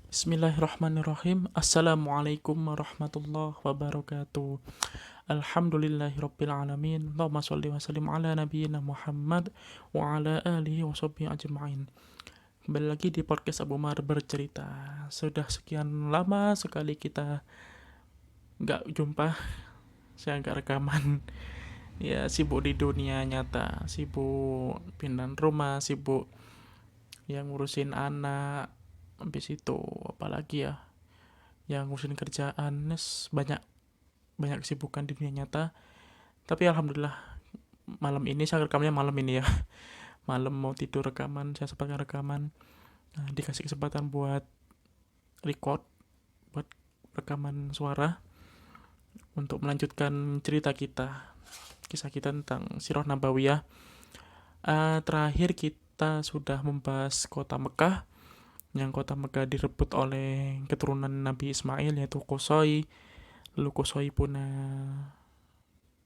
Bismillahirrahmanirrahim. Assalamualaikum warahmatullahi wabarakatuh. Alhamdulillahirabbil alamin. Allahumma shalli wa sallim ala nabiyyina Muhammad wa ala alihi wa sahbihi ajma'in. Kembali lagi di podcast Abu Mar bercerita. Sudah sekian lama sekali kita nggak jumpa, saya nggak rekaman. Ya sibuk di dunia nyata, sibuk pindah rumah, sibuk yang ngurusin anak, habis itu apalagi ya, yang ngurusin kerjaan, banyak banyak kesibukan di dunia nyata. Tapi alhamdulillah malam ini saya rekamnya malam ini ya. Malam mau tidur rekaman, saya sempatkan rekaman. Nah, dikasih kesempatan buat record, buat rekaman suara untuk melanjutkan cerita kita, kisah kita tentang Sirah Nabawiyah. Terakhir kita sudah membahas kota Mekah, yang kota Mekah direbut oleh keturunan Nabi Ismail yaitu Qusay. Lalu Qusay punya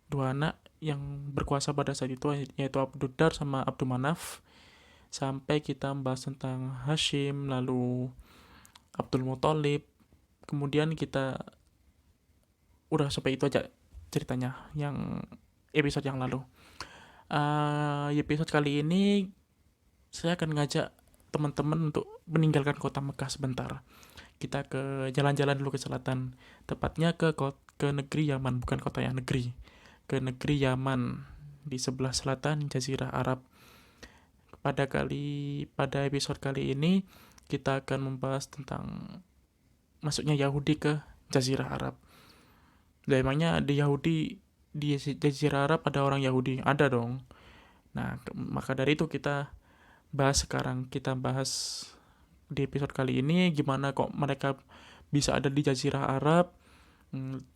dua anak yang berkuasa pada saat itu, yaitu Abdudar sama Abdul Manaf. Sampai kita membahas tentang Hashim, lalu Abdul Muthalib. Kemudian kita udah sampai itu aja ceritanya yang episode yang lalu. Episode kali ini saya akan ngajak teman-teman untuk meninggalkan kota Mekah sebentar. Kita ke jalan-jalan dulu ke selatan, tepatnya ke negeri Yaman, bukan kota yang negeri, ke negeri Yaman di sebelah selatan Jazirah Arab. Pada episode kali ini kita akan membahas tentang masuknya Yahudi ke Jazirah Arab. Dan emangnya di Jazirah Arab ada orang Yahudi? Ada dong. Nah, maka dari itu kita bahas sekarang. Kita bahas di episode kali ini gimana kok mereka bisa ada di Jazirah Arab,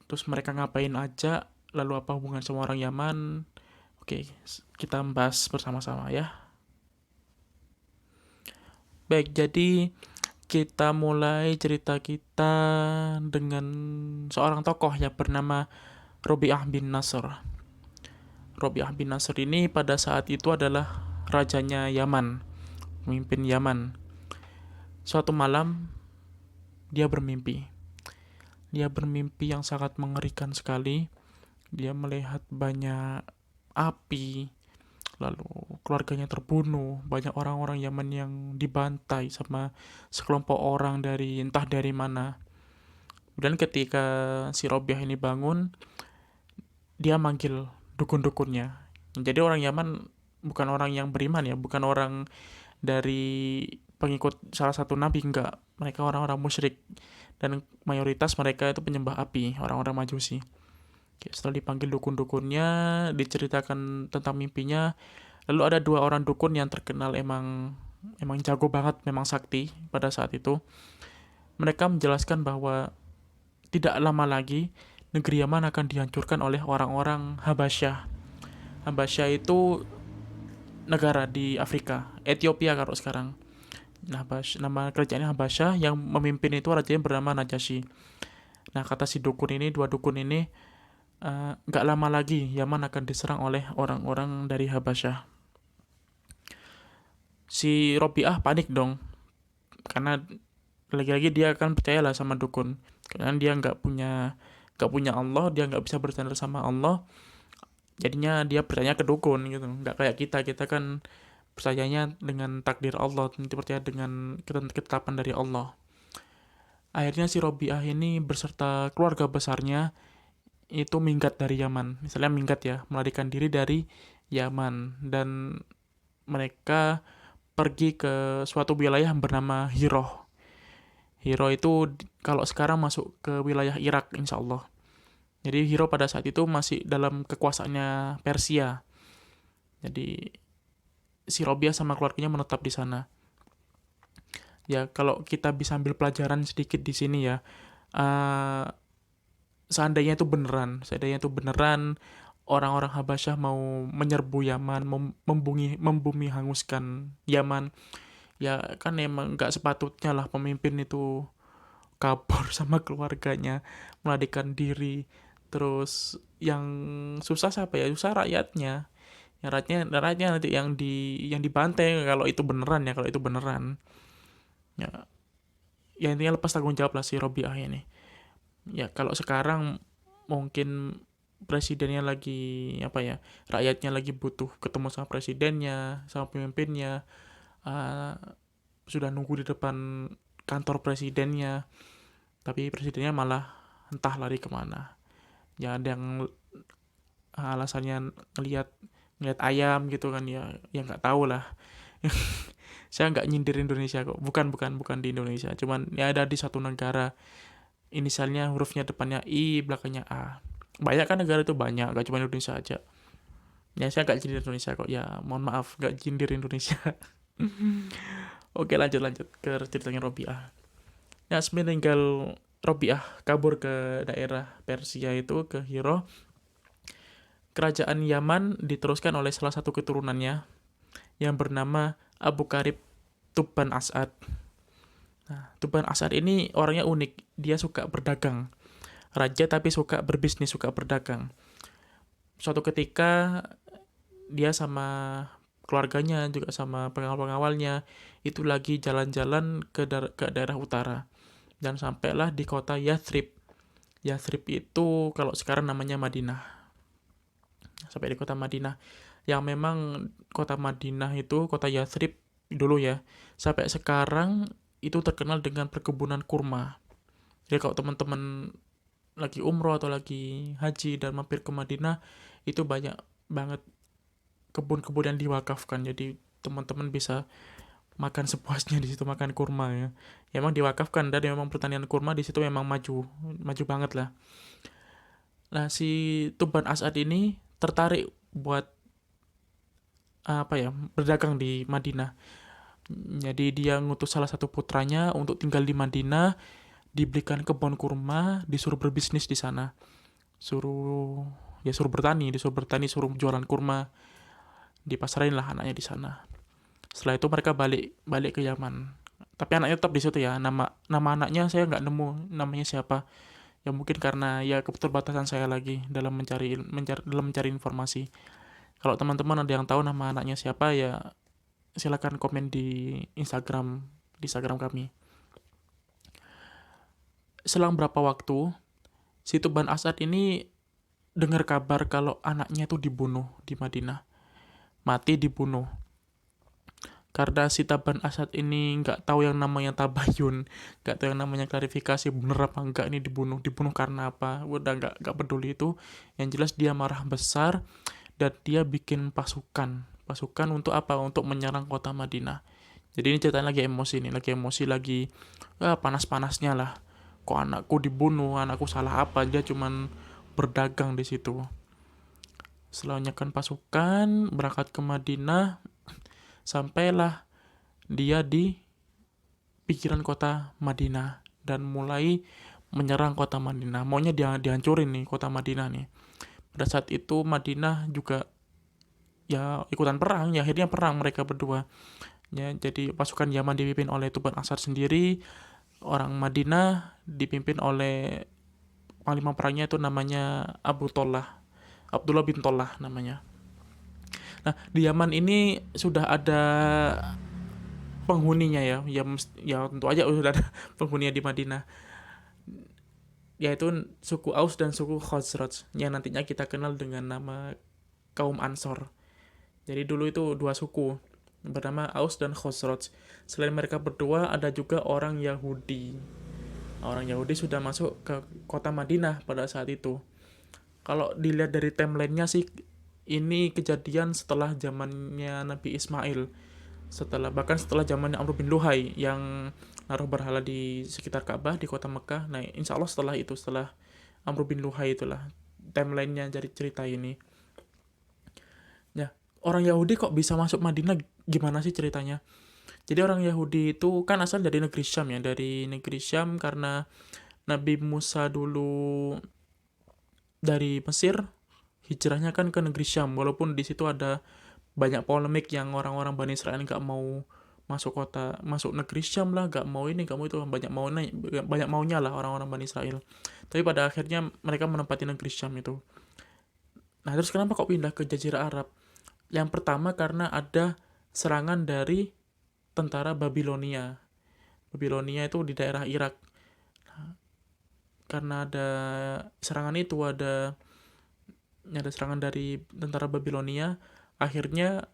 terus mereka ngapain aja, lalu apa hubungan sama orang Yaman. Oke, kita bahas bersama-sama ya. Baik, jadi kita mulai cerita kita dengan seorang tokoh yang bernama Robi'ah bin Nasr. Robi'ah bin Nasr ini pada saat itu adalah rajanya Yaman, pemimpin Yaman. Suatu malam dia bermimpi. Dia bermimpi yang sangat mengerikan sekali. Dia melihat banyak api, lalu keluarganya terbunuh, banyak orang-orang Yaman yang dibantai sama sekelompok orang entah dari mana. Dan ketika si Robiah ini bangun, dia manggil dukun-dukunnya. Jadi orang Yaman bukan orang yang beriman ya, bukan orang dari pengikut salah satu nabi, enggak. Mereka orang-orang musyrik, dan mayoritas mereka itu penyembah api, orang-orang majusi. Oke, setelah dipanggil dukun-dukunnya, diceritakan tentang mimpinya. Lalu ada dua orang dukun yang terkenal emang jago banget, memang sakti pada saat itu. Mereka menjelaskan bahwa tidak lama lagi negeri Yaman akan dihancurkan oleh orang-orang Habasyah. Habasyah itu negara di Afrika, Ethiopia kalau sekarang. Nah, nama kerajaannya Habasyah, yang memimpin itu rajanya bernama Najasyi. Nah, kata si dukun ini, dua dukun ini, nggak lama lagi Yaman akan diserang oleh orang-orang dari Habasyah. Si Robiah panik dong, karena lagi-lagi dia kan percayalah sama dukun, karena dia nggak punya Allah, dia nggak bisa bersandar sama Allah. Jadinya dia percaya ke dukun gitu, nggak kayak kita kan percayanya dengan takdir Allah, nanti percaya dengan ketetapan dari Allah. Akhirnya si Robiah ini beserta keluarga besarnya itu minggat dari Yaman. Misalnya minggat ya, melarikan diri dari Yaman, dan mereka pergi ke suatu wilayah yang bernama Hiroh. Hiroh itu kalau sekarang masuk ke wilayah Irak insya Allah. Jadi Hiroh pada saat itu masih dalam kekuasaannya Persia. Jadi si Robiah sama keluarganya menetap di sana. Ya kalau kita bisa ambil pelajaran sedikit di sini ya, uh, seandainya itu beneran orang-orang Habasyah mau menyerbu Yaman, membumi hanguskan Yaman, ya kan emang nggak sepatutnya lah pemimpin itu kabur sama keluarganya, melarikan diri. Terus yang susah siapa ya? Susah rakyatnya. Rakyatnya nanti yang dibantai kalau itu beneran ya, kalau itu beneran. Ya, ya intinya lepas tanggung jawab lah si Robiah ini. Ya kalau sekarang mungkin presidennya lagi apa ya, rakyatnya lagi butuh ketemu sama presidennya, sama pemimpinnya, uh, sudah nunggu di depan kantor presidennya, tapi presidennya malah entah lari kemana. Ya ada yang alasannya ngelihat ngelihat ayam gitu kan, ya nggak tahu lah. Saya nggak nyindir Indonesia kok, bukan di Indonesia, cuman ya ada di satu negara inisialnya hurufnya depannya I belakangnya A. Banyak kan negara itu, banyak, gak cuma Indonesia aja. Ya saya gak nyindir Indonesia kok, ya mohon maaf gak nyindir Indonesia. Oke, lanjut ke ceritanya Robiah. Ya semeninggal Robiah kabur ke daerah Persia itu, ke Hiro, kerajaan Yaman diteruskan oleh salah satu keturunannya yang bernama Abu Karib Tubban As'ad. Nah, Tubban As'ad ini orangnya unik, dia suka berdagang. Raja tapi suka berbisnis, suka berdagang. Suatu ketika dia sama keluarganya, juga sama pengawal-pengawalnya, itu lagi jalan-jalan ke daerah utara. Dan sampailah di kota Yathrib. Yathrib itu kalau sekarang namanya Madinah. Sampai di kota Madinah. Yang memang kota Madinah itu, kota Yathrib dulu ya, sampai sekarang itu terkenal dengan perkebunan kurma. Jadi kalau teman-teman lagi umroh atau lagi haji dan mampir ke Madinah, itu banyak banget kebun-kebun yang diwakafkan. Jadi teman-teman bisa makan sepuasnya di situ, makan kurma ya. Ya emang diwakafkan, dan memang pertanian kurma di situ memang maju banget lah. Nah, si Tuban As'ad ini tertarik buat apa ya, berdagang di Madinah. Jadi dia ngutus salah satu putranya untuk tinggal di Madinah, diberikan kebun kurma, disuruh berbisnis di sana. Suruh bertani, suruh jualan kurma, dipasarin lah anaknya di sana. Setelah itu mereka balik ke Yaman. Tapi anaknya tetap di situ ya. Nama anaknya saya nggak nemu namanya siapa. Ya mungkin karena ya keterbatasan saya lagi dalam mencari informasi. Kalau teman-teman ada yang tahu nama anaknya siapa, ya silakan komen di Instagram kami. Selang berapa waktu, si Tuban As'ad ini dengar kabar kalau anaknya itu dibunuh di Madinah. Mati dibunuh. Karena si Tuban As'ad ini nggak tahu yang namanya tabayun, nggak tahu yang namanya klarifikasi bener apa enggak ini dibunuh karena apa, udah nggak peduli itu. Yang jelas dia marah besar dan dia bikin pasukan untuk apa? Untuk menyerang kota Madinah. Jadi ini ceritanya lagi panas-panasnya lah. Kok anakku dibunuh, anakku salah apa? Dia cuman berdagang di situ. Selanjutnya pasukan berangkat ke Madinah, sampailah dia di pikiran kota Madinah dan mulai menyerang kota Madinah. Maunya dia dihancurin nih kota Madinah nih. Pada saat itu Madinah juga ya ikutan perang, ya akhirnya perang mereka berdua. Ya, jadi pasukan Yaman dipimpin oleh Tuban Asad sendiri, orang Madinah dipimpin oleh panglima perangnya itu namanya Abdullah bin Tollah namanya. Nah, di Yaman ini sudah ada penghuninya ya tentu aja sudah ada penghuninya di Madinah, yaitu suku Aus dan suku Khazraj yang nantinya kita kenal dengan nama kaum Ansor. Jadi dulu itu dua suku bernama Aus dan Khazraj. Selain mereka berdua ada juga orang Yahudi. Orang Yahudi sudah masuk ke kota Madinah pada saat itu. Kalau dilihat dari timelinenya sih, ini kejadian setelah zamannya Nabi Ismail. Bahkan setelah zamannya Amr bin Luhai yang naruh berhala di sekitar Ka'bah di kota Mekah. Nah, insya Allah setelah Amr bin Luhai itulah timelinenya dari cerita ini. Ya, orang Yahudi kok bisa masuk Madinah, gimana sih ceritanya? Jadi orang Yahudi itu kan asal dari negeri Syam ya, dari negeri Syam karena Nabi Musa dulu dari Mesir hijrahnya kan ke negeri Syam, walaupun di situ ada banyak polemik yang orang-orang Bani Israel nggak mau masuk negeri Syam lah, nggak mau ini, nggak mau itu, banyak maunya lah orang-orang Bani Israel. Tapi pada akhirnya mereka menempati negeri Syam itu. Nah, terus kenapa kok pindah ke Jazirah Arab? Yang pertama karena ada serangan dari tentara Babilonia. Babilonia itu di daerah Irak. Karena ada serangan itu, ada serangan dari tentara Babilonia, akhirnya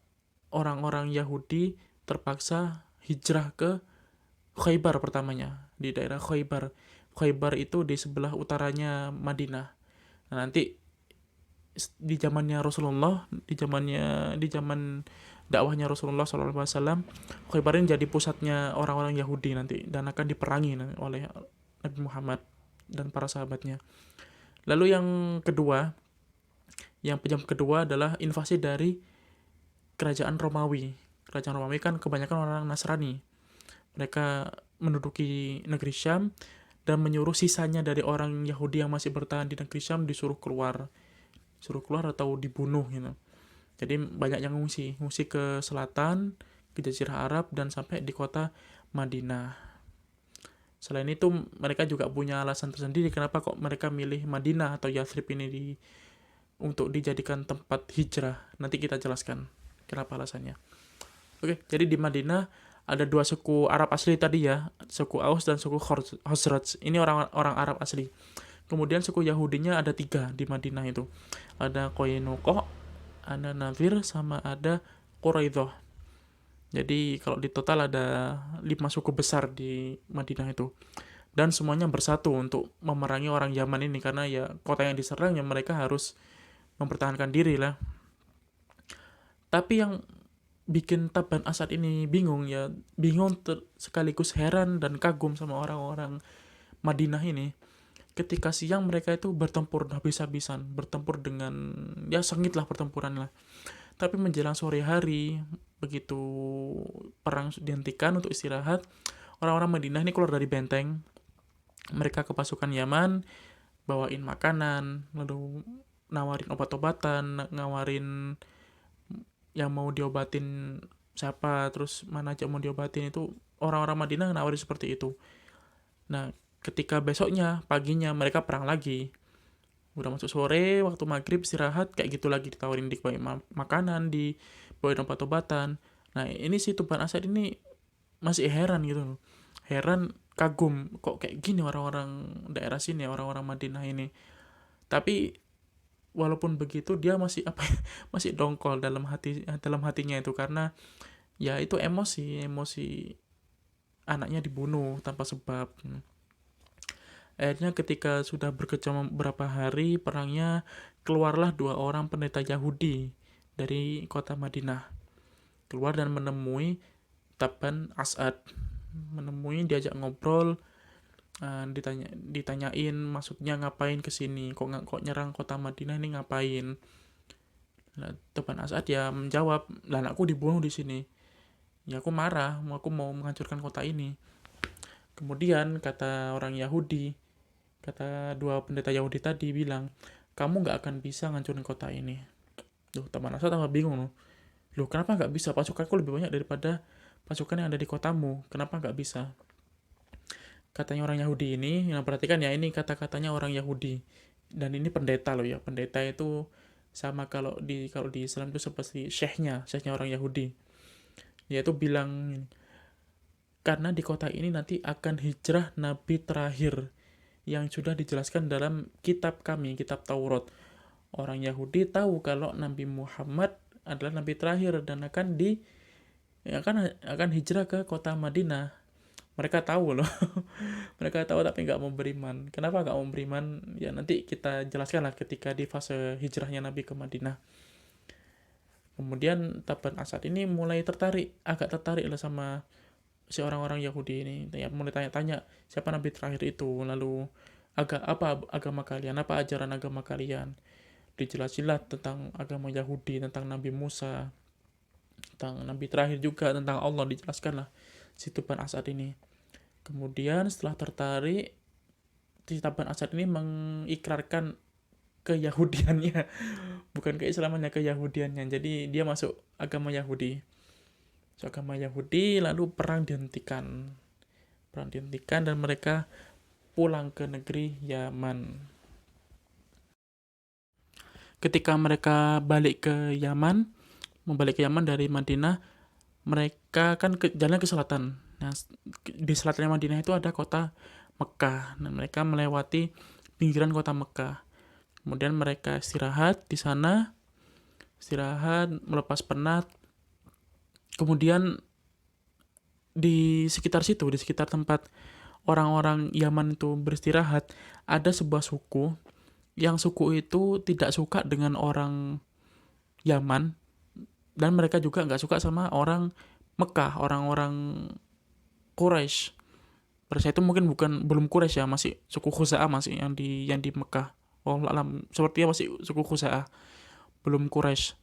orang-orang Yahudi terpaksa hijrah ke Khaybar pertamanya, di daerah Khaybar. Khaybar itu di sebelah utaranya Madinah. Nah, nanti di zamannya Rasulullah, di zaman dakwahnya Rasulullah SAW, Khaybar ini jadi pusatnya orang-orang Yahudi nanti dan akan diperangi oleh Nabi Muhammad dan para sahabatnya. Lalu yang kedua, penyebab kedua adalah invasi dari kerajaan Romawi. Kerajaan Romawi kan kebanyakan orang Nasrani. Mereka menduduki negeri Syam dan menyuruh sisanya dari orang Yahudi yang masih bertahan di negeri Syam disuruh keluar atau dibunuh gitu. Jadi banyak yang ngungsi ke selatan, ke Jazirah Arab dan sampai di kota Madinah. Selain itu mereka juga punya alasan tersendiri kenapa kok mereka milih Madinah atau Yathrib ini untuk dijadikan tempat hijrah. Nanti kita jelaskan kenapa alasannya. Oke, jadi di Madinah ada dua suku Arab asli tadi ya, suku Aus dan suku Khazraj. Ini orang Arab asli. Kemudian suku Yahudinya ada 3 di Madinah itu. Ada Qainuqa, ada Nadir, sama ada Quraidah. Jadi kalau di total ada 5 suku besar di Madinah itu. Dan semuanya bersatu untuk memerangi orang Yaman ini, karena ya kota yang diserang ya mereka harus mempertahankan diri lah. Tapi yang bikin Taban Asad ini bingung sekaligus heran dan kagum sama orang-orang Madinah ini. Ketika siang mereka itu bertempur habis-habisan, bertempur dengan ya sengit lah pertempuran lah. Tapi menjelang sore hari, begitu perang dihentikan untuk istirahat, orang-orang Madinah ini keluar dari benteng. Mereka ke pasukan Yaman, bawain makanan, lalu nawarin obat-obatan, ngawarin yang mau diobatin siapa, terus mana aja mau diobatin, itu orang-orang Madinah nawarin seperti itu. Nah, ketika besoknya, paginya mereka perang lagi. Udah masuk sore, waktu maghrib istirahat, kayak gitu lagi ditawarin, dibawain makanan, dibawain obat-obatan. Nah, ini si Taban Asad ini masih heran gitu. Heran, kagum, kok kayak gini orang-orang daerah sini, orang-orang Madinah ini. Tapi walaupun begitu dia masih masih dongkol dalam hatinya itu, karena ya itu emosi anaknya dibunuh tanpa sebab. Akhirnya ketika sudah berkecamuk beberapa hari perangnya, keluarlah 2 orang pendeta Yahudi dari kota Madinah. Keluar dan menemui Taban Asad. Diajak ngobrol, ditanyain maksudnya ngapain kesini, kok nyerang kota Madinah ini ngapain. Nah, Taban Asad ya menjawab, lah anakku dibunuh di sini. Ya aku marah, aku mau menghancurkan kota ini. Kemudian kata 2 pendeta Yahudi tadi bilang, kamu nggak akan bisa ngancurin kota ini. Taban Asad tambah bingung loh. Kenapa nggak bisa? Pasukanku lebih banyak daripada pasukan yang ada di kotamu. Kenapa nggak bisa? Katanya orang Yahudi ini, yang perhatikan ya, ini kata-katanya orang Yahudi. Dan ini pendeta loh ya. Pendeta itu sama kalau di Islam itu seperti syekhnya orang Yahudi. Dia itu bilang, karena di kota ini nanti akan hijrah nabi terakhir yang sudah dijelaskan dalam kitab kami, kitab Taurat. Orang Yahudi tahu kalau Nabi Muhammad adalah nabi terakhir dan akan hijrah ke kota Madinah. Mereka tahu loh. Mereka tahu tapi nggak mau beriman. Kenapa nggak mau beriman? Ya nanti kita jelaskan lah ketika di fase hijrahnya Nabi ke Madinah. Kemudian Taban Asad ini mulai agak tertarik lah sama si orang-orang Yahudi ini. Ya, mulai tanya-tanya siapa nabi terakhir itu, lalu apa agama kalian, apa ajaran agama kalian. Dijelasin lah tentang agama Yahudi, tentang Nabi Musa, tentang nabi terakhir juga, tentang Allah, dijelaskan lah si Taban Asad ini. Kemudian setelah tertarik, si Taban Asad ini mengikrarkan keyahudiannya, bukan keislamannya, keyahudiannya. Jadi dia masuk agama Yahudi. Lalu perang dihentikan dan mereka pulang ke negeri Yaman. Ketika mereka membalik ke Yaman dari Madinah, mereka kan jalan ke selatan. Nah, di selatan Madinah itu ada kota Mekah. Nah, mereka melewati pinggiran kota Mekah. Kemudian mereka istirahat di sana, melepas penat. Kemudian di sekitar situ, di sekitar tempat orang-orang Yaman itu beristirahat, ada sebuah suku yang suku itu tidak suka dengan orang Yaman, dan mereka juga nggak suka sama orang Mekah, orang-orang Quraisy. Pada saat itu mungkin belum Quraisy ya, masih suku Khuza'ah masih yang di Mekah. Oh alam, sepertinya masih suku Khuza'ah, belum Quraisy.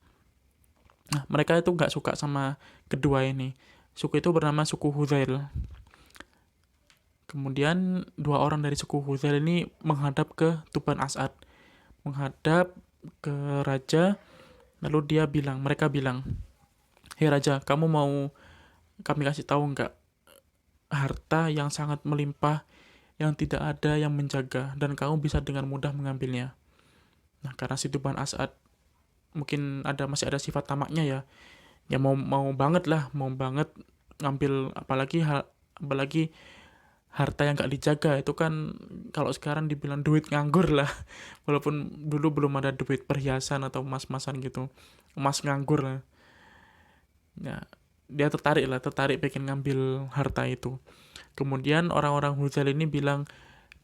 Nah, mereka itu nggak suka sama kedua ini. Suku itu bernama suku Hudzail. Kemudian dua orang dari suku Hudzail ini menghadap ke Tuban As'ad, menghadap ke raja, lalu mereka bilang, "Hei raja, kamu mau kami kasih tahu nggak harta yang sangat melimpah, yang tidak ada yang menjaga, dan kamu bisa dengan mudah mengambilnya." Nah, karena si Tuban As'ad mungkin masih ada sifat tamaknya ya, ya mau banget lah, mau banget ngambil, apalagi harta yang gak dijaga itu kan kalau sekarang dibilang duit nganggur lah. Walaupun dulu belum ada duit perhiasan atau emas-emasan gitu, emas nganggur lah ya. Dia tertarik pengen ngambil harta itu. Kemudian orang-orang Hudzail ini bilang,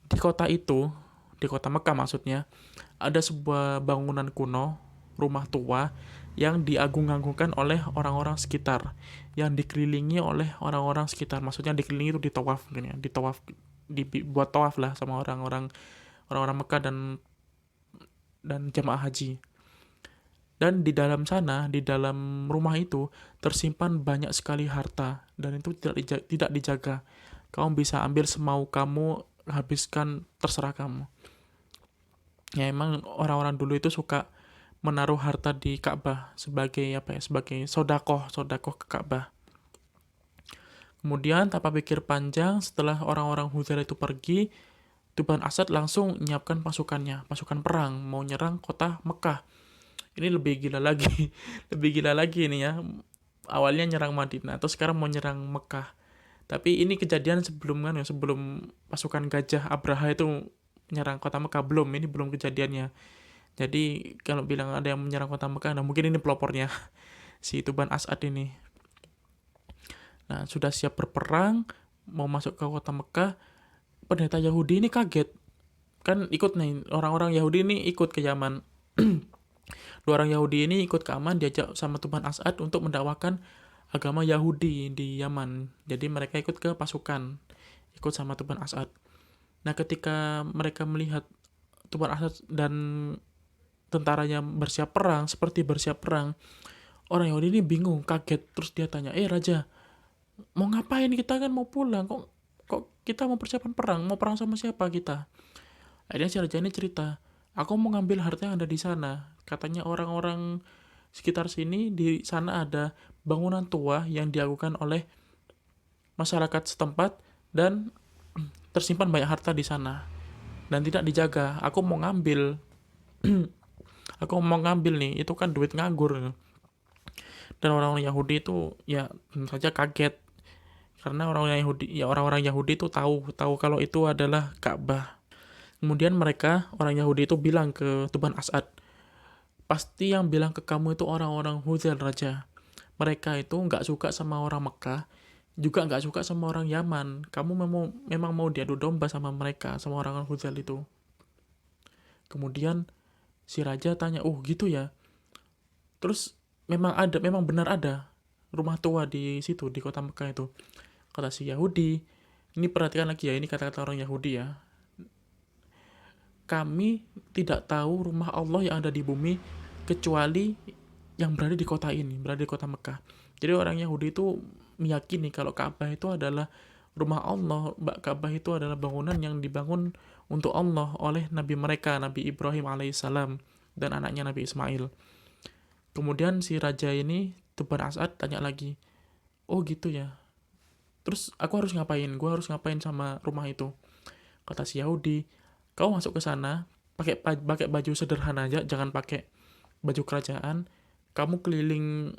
di kota itu, di kota Mekah maksudnya, ada sebuah bangunan kuno, rumah tua, yang diagung-agungkan oleh orang-orang sekitar, yang dikelilingi oleh orang-orang sekitar. Maksudnya dikelilingi itu ditawaf, gitu ya, dibuat tawaf lah sama orang-orang Mekah dan jamaah haji. Dan di dalam sana, di dalam rumah itu tersimpan banyak sekali harta, dan itu tidak dijaga. Kamu bisa ambil semau kamu, habiskan, terserah kamu. Ya emang orang-orang dulu itu suka menaruh harta di Ka'bah sebagai sebagai sodakoh ke Ka'bah. Kemudian tanpa pikir panjang, setelah orang-orang Hudzail itu pergi, Tuban Asad langsung menyiapkan pasukan perang, mau nyerang kota Mekah. Ini lebih gila lagi, lebih gila lagi ini ya. Awalnya nyerang Madinah, atau sekarang mau nyerang Mekah. Tapi ini kejadian sebelum pasukan Gajah Abraha itu menyerang kota Mekah, ini belum kejadiannya. Jadi kalau bilang ada yang menyerang kota Mekah, nah mungkin ini pelopornya, si Tuban As'ad ini. Nah, sudah siap berperang, mau masuk ke kota Mekah, pendeta Yahudi ini kaget. Kan ikut nih, orang-orang Yahudi ini ikut ke Yaman. Dua orang Yahudi ini ikut ke Yaman, diajak sama Tuban As'ad untuk mendakwakan agama Yahudi di Yaman. Jadi mereka ikut ke pasukan, ikut sama Tuban As'ad. Nah, ketika mereka melihat Tuban As'ad dan tentaranya bersiap perang, orang Yahudi ini bingung, kaget. Terus dia tanya, raja, mau ngapain? Kita kan mau pulang, kok kita mau persiapan perang? Mau perang sama siapa kita? Akhirnya si raja ini cerita, aku mau ngambil harta yang ada di sana. Katanya orang-orang sekitar sini, di sana ada bangunan tua yang diagungkan oleh masyarakat setempat, dan tersimpan banyak harta di sana dan tidak dijaga. Aku mau ngambil nih, itu kan duit nganggur. Dan orang-orang Yahudi itu ya tentu saja kaget, karena orang-orang Yahudi itu tahu kalau itu adalah Ka'bah. Kemudian orang Yahudi itu bilang ke Tuban As'ad, pasti yang bilang ke kamu itu orang-orang Hudzail raja. Mereka itu nggak suka sama orang Mekah, juga nggak suka sama orang Yaman. Kamu memang mau diadu domba sama mereka, sama orang Hudzail itu. Kemudian si raja tanya, gitu ya. Terus memang benar ada rumah tua di situ, di kota Mekah itu. Kata si Yahudi, ini perhatikan lagi ya, ini kata-kata orang Yahudi ya. Kami tidak tahu rumah Allah yang ada di bumi kecuali yang berada di kota ini, berada di kota Mekah. Jadi orang Yahudi itu meyakini kalau Ka'bah itu adalah rumah Allah. Ka'bah itu adalah bangunan yang dibangun untuk Allah oleh Nabi mereka, Nabi Ibrahim alaihissalam, dan anaknya Nabi Ismail. Kemudian si raja ini, Tuban As'ad, tanya lagi, gitu ya. Terus aku harus ngapain? Gue harus ngapain sama rumah itu? Kata si Yahudi, kau masuk ke sana, pakai baju sederhana aja, jangan pakai baju kerajaan. Kamu keliling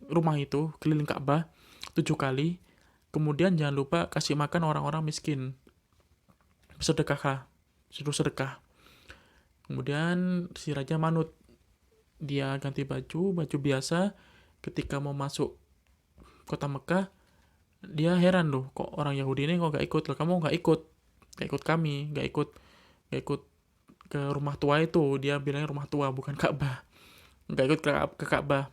rumah itu, keliling Ka'bah. 7 kali. Kemudian jangan lupa kasih makan orang-orang miskin. Sedekah, suruh sedekah. Kemudian si raja manut, dia ganti baju biasa. Ketika mau masuk kota Mekah, dia heran loh, kok orang Yahudi ini kok gak ikut loh, kamu gak ikut kami, gak ikut ke rumah tua itu. Dia bilangnya rumah tua, bukan Ka'bah. Gak ikut ke Ka'bah.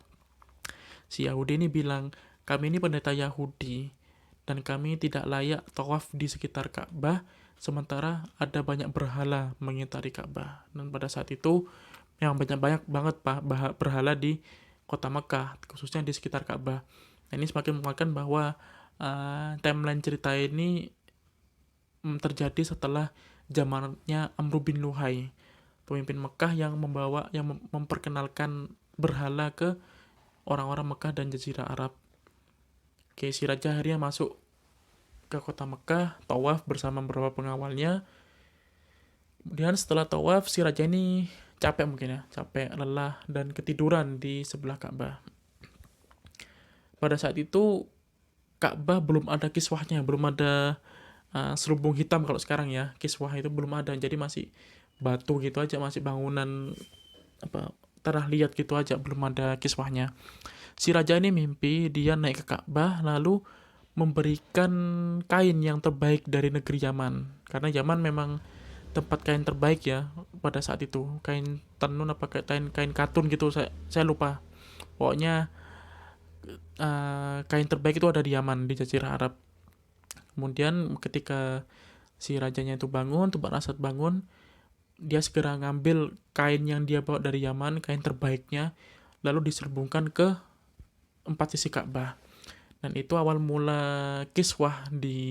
Si Yahudi ini bilang, kami ini pendeta Yahudi dan kami tidak layak tawaf di sekitar Ka'bah, sementara ada banyak berhala mengitari Ka'bah. Dan pada saat itu yang banyak banget berhala di kota Mekah, khususnya di sekitar Ka'bah. Nah, ini semakin menguatkan bahwa timeline cerita ini terjadi setelah zamannya Amr bin Luhai, pemimpin Mekah yang memperkenalkan berhala ke orang-orang Mekah dan Jazirah Arab. Oke, si raja akhirnya masuk ke kota Mekah, tawaf bersama beberapa pengawalnya. Kemudian setelah tawaf, si raja ini capek mungkin ya, capek, lelah, dan ketiduran di sebelah Ka'bah. Pada saat itu Ka'bah belum ada kiswahnya, belum ada serubung hitam kalau sekarang ya, kiswah itu belum ada, jadi masih batu gitu aja, masih bangunan tanah liat gitu aja, belum ada kiswahnya. Si raja ini mimpi dia naik ke Ka'bah lalu memberikan kain yang terbaik dari negeri Yaman, karena Yaman memang tempat kain terbaik ya pada saat itu, kain tenun apa kain katun gitu, saya lupa, pokoknya kain terbaik itu ada di Yaman, di Jazirah Arab. Kemudian ketika si rajanya itu bangun, Tuban Asad bangun, dia segera ngambil kain yang dia bawa dari Yaman, kain terbaiknya, lalu diserbungkan ke 4 sisi Ka'bah. Dan itu awal mula kiswah digunakan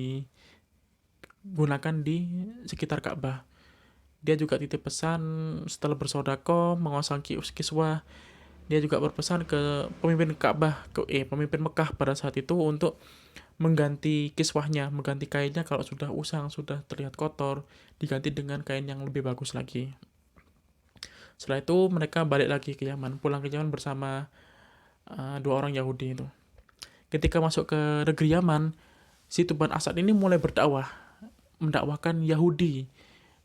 di sekitar Ka'bah. Dia juga titip pesan setelah bersedekah menguasai kiswah. Dia juga berpesan ke pemimpin pemimpin Mekah pada saat itu untuk mengganti kiswahnya, mengganti kainnya kalau sudah usang, sudah terlihat kotor, diganti dengan kain yang lebih bagus lagi. Setelah itu mereka balik lagi ke Yaman, pulang ke Yaman bersama 2 orang Yahudi itu. Ketika masuk ke negeri Yaman, si Tuban Asad ini mulai mendakwahkan Yahudi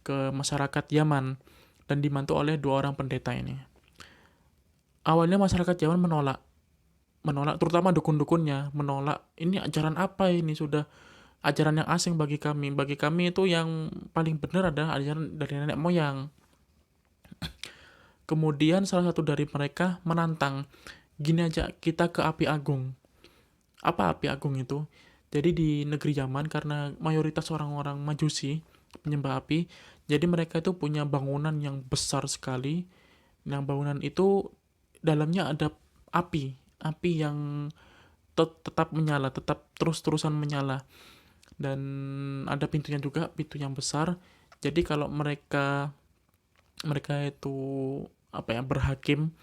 ke masyarakat Yaman dan dibantu oleh 2 orang pendeta ini. Awalnya masyarakat Yaman menolak, terutama dukun-dukunnya menolak. Ini ajaran apa ini, sudah ajaran yang asing bagi kami. Bagi kami itu yang paling benar adalah ajaran dari nenek moyang. Kemudian salah satu dari mereka menantang, gini aja, kita ke api agung. Apa api agung itu? Jadi di negeri Yaman, karena mayoritas orang-orang Majusi, penyembah api, jadi mereka itu punya bangunan yang besar sekali. Yang bangunan itu dalamnya ada api yang tetap menyala, tetap terus-terusan menyala. Dan ada pintunya juga, pintu yang besar. Jadi kalau mereka itu berhakim,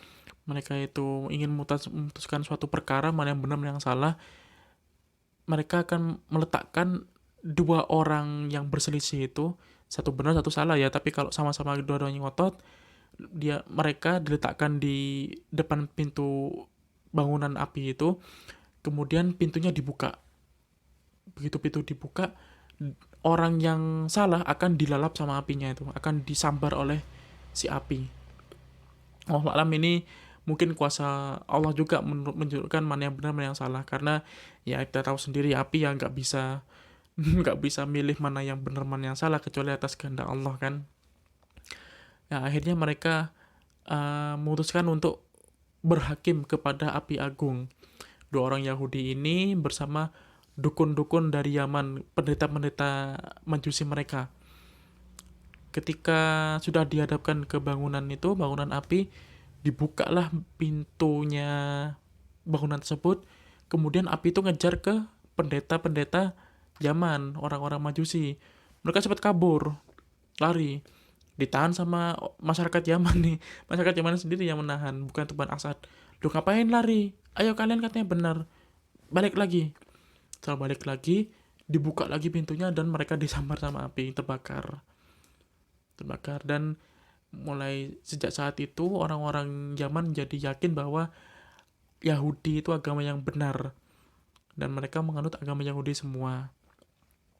mereka itu ingin memutuskan suatu perkara, mana yang benar mana yang salah, mereka akan meletakkan 2 orang yang berselisih itu, satu benar satu salah ya, tapi kalau sama-sama dua-duanya ngotot, mereka diletakkan di depan pintu bangunan api itu. Kemudian pintunya dibuka. Begitu pintu dibuka, orang yang salah akan dilalap sama apinya itu, akan disambar oleh si api. Allah alam, ini mungkin kuasa Allah juga menunjukkan mana yang benar mana yang salah, karena ya kita tahu sendiri api yang nggak bisa nggak bisa milih mana yang benar mana yang salah kecuali atas kehendak Allah kan. Nah, akhirnya mereka memutuskan untuk berhakim kepada api agung. 2 orang Yahudi ini bersama dukun-dukun dari Yaman, pendeta-pendeta Majusi mereka. Ketika sudah dihadapkan ke bangunan api, dibukalah pintunya bangunan tersebut. Kemudian api itu ngejar ke pendeta-pendeta Yaman, orang-orang Majusi. Mereka sempat kabur, lari. Ditahan sama masyarakat Yaman nih. Masyarakat Yaman sendiri yang menahan, bukan Tuban Asad. Lu ngapain lari? Ayo kalian, katanya benar. Balik lagi. Setelah balik lagi, dibuka lagi pintunya dan mereka disambar sama api, terbakar. Dan mulai sejak saat itu orang-orang Yaman jadi yakin bahwa Yahudi itu agama yang benar. dan mereka menganut agama Yahudi semua,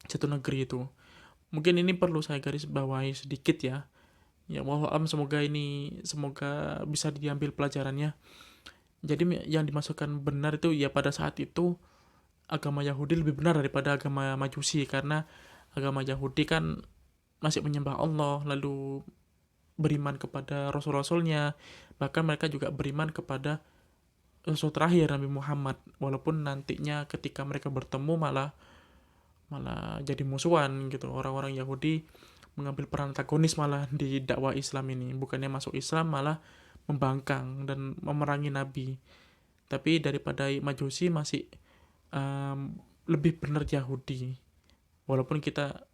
satu negeri itu. Mungkin ini perlu saya garis bawahi sedikit ya. Ya wallahu a'lam, semoga bisa diambil pelajarannya. Jadi yang dimasukkan benar itu ya pada saat itu agama Yahudi lebih benar daripada agama Majusi, karena agama Yahudi kan masih menyembah Allah, lalu beriman kepada rasul-rasulnya, bahkan mereka juga beriman kepada rasul terakhir Nabi Muhammad, walaupun nantinya ketika mereka bertemu malah malah jadi musuhan gitu. Orang-orang Yahudi mengambil peran antagonis malah di dakwah Islam ini, bukannya masuk Islam malah membangkang dan memerangi Nabi. Tapi daripada Majusi masih lebih benar Yahudi, walaupun kita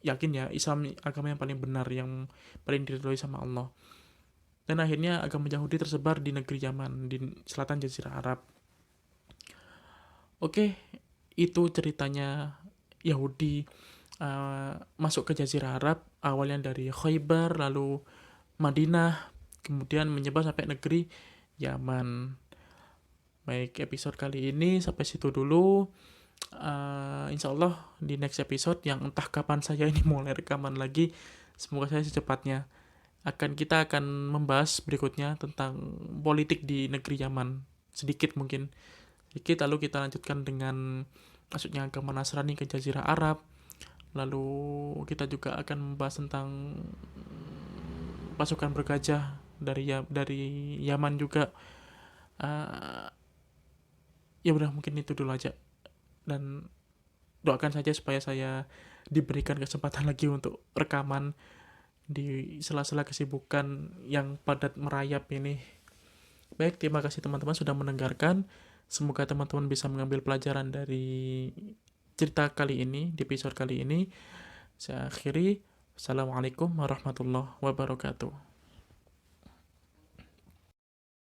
yakin ya Islam agama yang paling benar, yang paling diridhoi sama Allah. Dan akhirnya agama Yahudi tersebar di negeri Yaman, di selatan Jazirah Arab. Oke, itu ceritanya Yahudi masuk ke Jazirah Arab, awalnya dari Khaybar, lalu Madinah, kemudian menyebar sampai negeri Yaman. Baik, episode kali ini sampai situ dulu. Insya Allah di next episode, yang entah kapan saya ini mulai rekaman lagi, semoga saya secepatnya, kita akan membahas berikutnya tentang politik di negeri Yaman, sedikit, lalu kita lanjutkan dengan maksudnya agama Nasrani ke Jazirah Arab, lalu kita juga akan membahas tentang pasukan bergajah dari Yaman juga. Ya udah, mungkin itu dulu aja, dan doakan saja supaya saya diberikan kesempatan lagi untuk rekaman di sela-sela kesibukan yang padat merayap ini. Baik, terima kasih teman-teman sudah mendengarkan. Semoga teman-teman bisa mengambil pelajaran dari cerita kali ini, di episode kali ini. Saya akhiri. Assalamualaikum warahmatullahi wabarakatuh.